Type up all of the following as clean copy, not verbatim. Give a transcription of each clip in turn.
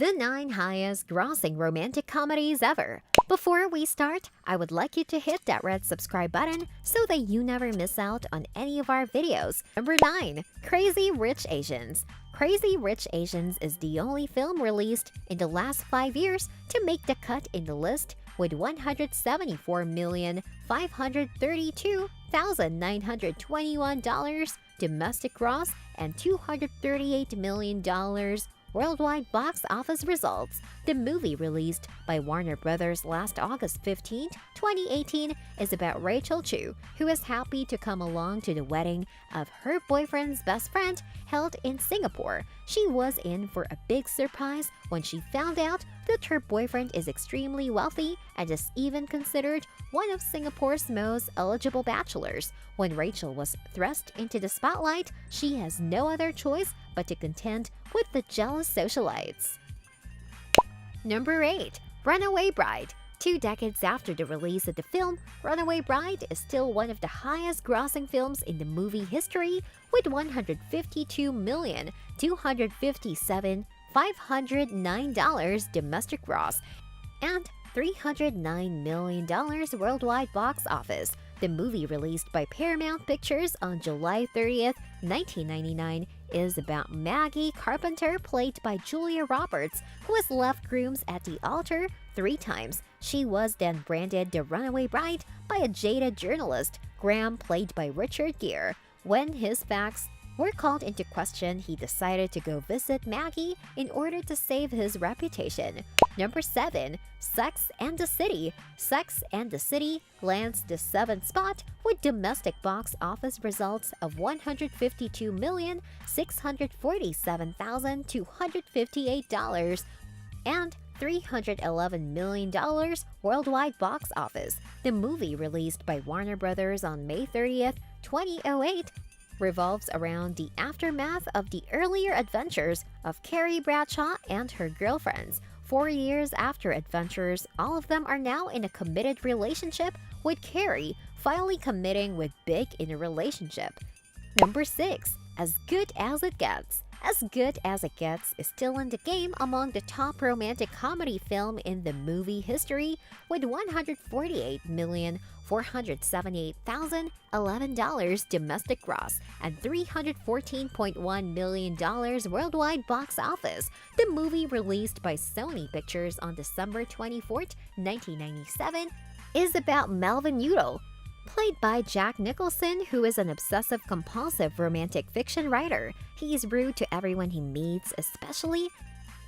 the 9 highest grossing romantic comedies ever. Before we start, I would like you to hit that red subscribe button so that you never miss out on any of our videos. Number 9. Crazy Rich Asians. Crazy Rich Asians is the only film released in the last 5 years to make the cut in the list with $174,532,921 domestic gross and $238 million worldwide box office results. The movie, released by Warner Brothers last August 15, 2018, is about Rachel Chu, who is happy to come along to the wedding of her boyfriend's best friend held in Singapore. She was in for a big surprise when she found out that her boyfriend is extremely wealthy and is even considered one of Singapore's most eligible bachelors. When Rachel was thrust into the spotlight, she has no other choice but to contend with the jealous socialites. Number 8. Runaway Bride. 2 decades after the release of the film, Runaway Bride is still one of the highest grossing films in the movie history with $152,257,509 domestic gross and $309 million worldwide box office. The movie, released by Paramount Pictures on July 30th, 1999, is about Maggie Carpenter, played by Julia Roberts, who has left grooms at the altar 3 times. She was then branded the Runaway Bride by a jaded journalist, Graham, played by Richard Gere. When his facts were called into question, he decided to go visit Maggie in order to save his reputation. Number 7. Sex and the City. Sex and the City lands the 7th spot with domestic box office results of $152,647,258 and $311 million worldwide box office. The movie, released by Warner Brothers on May 30th, 2008, revolves around the aftermath of the earlier adventures of Carrie Bradshaw and her girlfriends. 4 years after adventures, all of them are now in a committed relationship, with Carrie finally committing with Big in a relationship. Number 6. As Good as It Gets. As Good as It Gets is still in the game among the top romantic comedy film in the movie history with $148,478,011 domestic gross and $314.1 million worldwide box office. The movie, released by Sony Pictures on December 24, 1997, is about Melvin Udall, played by Jack Nicholson, who is an obsessive-compulsive romantic fiction writer. He is rude to everyone he meets, especially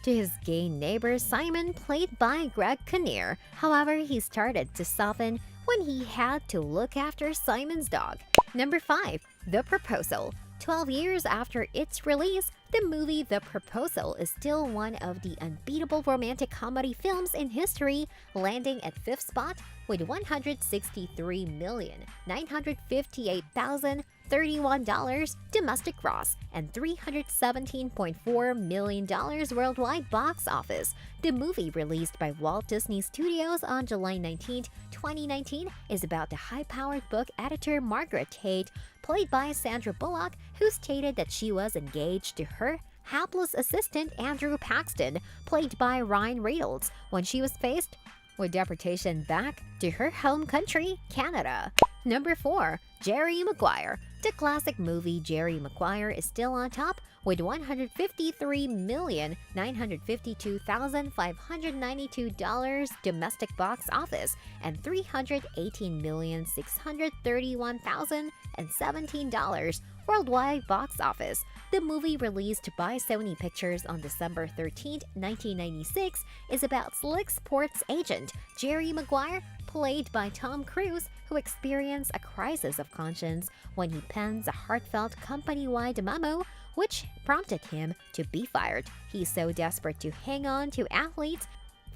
to his gay neighbor Simon, played by Greg Kinnear. However, he started to soften when he had to look after Simon's dog. Number 5. The Proposal. 12 years after its release, the movie The Proposal is still one of the unbeatable romantic comedy films in history, landing at 5th spot with $163,958,031 domestic gross and $317.4 million worldwide box office. The movie, released by Walt Disney Studios on July 19, 2019, is about the high-powered book editor Margaret Tate, played by Sandra Bullock, who stated that she was engaged to her hapless assistant Andrew Paxton, played by Ryan Reynolds, when she was faced with deportation back to her home country, Canada. Number 4. Jerry Maguire. The classic movie Jerry Maguire is still on top with $153,952,592 domestic box office and $318,631,017 worldwide box office. The movie, released by Sony Pictures on December 13, 1996, is about slick sports agent Jerry Maguire, played by Tom Cruise, who experiences a crisis of conscience when he pens a heartfelt company-wide memo which prompted him to be fired. He's so desperate to hang on to athletes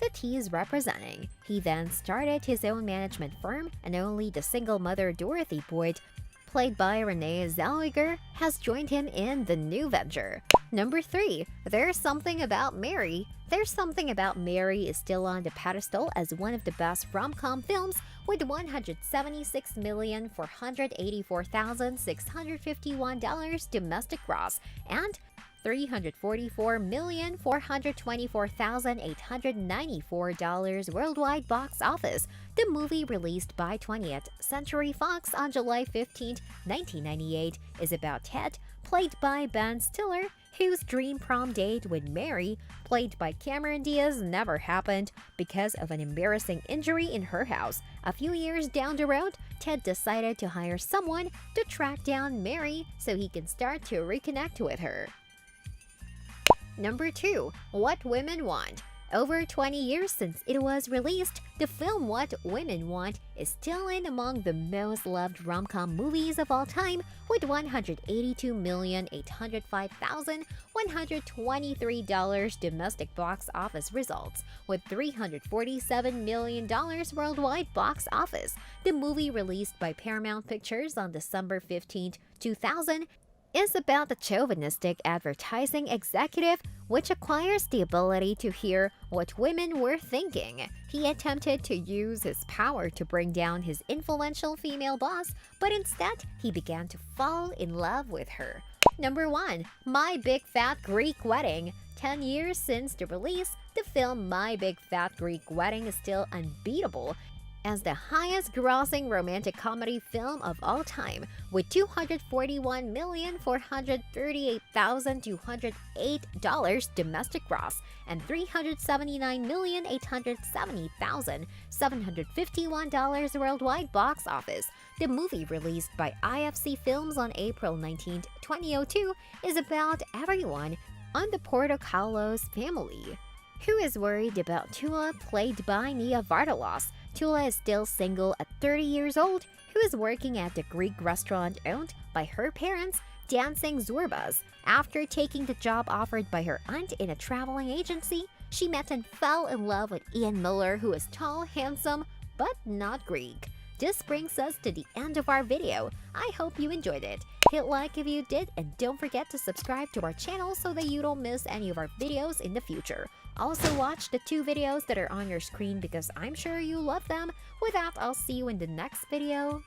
that he is representing. He then started his own management firm, and only the single mother Dorothy Boyd, played by Renee Zellweger, has joined him in the new venture. Number 3. There's Something About Mary. There's Something About Mary is still on the pedestal as one of the best rom-com films with $176,484,651 domestic gross and $344,424,894 worldwide box office. The movie, released by 20th Century Fox on July 15, 1998, is about Ted, played by Ben Stiller, whose dream prom date with Mary, played by Cameron Diaz, never happened because of an embarrassing injury in her house. A few years down the road, Ted decided to hire someone to track down Mary so he can start to reconnect with her. Number 2. What Women Want. Over 20 years since it was released, the film What Women Want is still in among the most loved rom-com movies of all time, with $182,805,123 domestic box office results, with $347 million worldwide box office. The movie, released by Paramount Pictures on December 15, 2000, is about the chauvinistic advertising executive which acquires the ability to hear what women were thinking. He attempted to use his power to bring down his influential female boss, but instead he began to fall in love with her. Number 1. My Big Fat Greek Wedding. 10 years since the release, the film My Big Fat Greek Wedding is still unbeatable as the highest-grossing romantic comedy film of all time, with $241,438,208 domestic gross and $379,870,751 worldwide box office. The movie, released by IFC Films on April 19, 2002, is about everyone on the Portocalos family, who is worried about Tula, played by Nia Vardalos. Tula is still single at 30 years old, who is working at the Greek restaurant owned by her parents, Dancing Zorbas. After taking the job offered by her aunt in a traveling agency, she met and fell in love with Ian Miller, who is tall, handsome, but not Greek. This brings us to the end of our video. I hope you enjoyed it. Hit like if you did, and don't forget to subscribe to our channel so that you don't miss any of our videos in the future. Also, watch the 2 videos that are on your screen because I'm sure you love them. With that, I'll see you in the next video.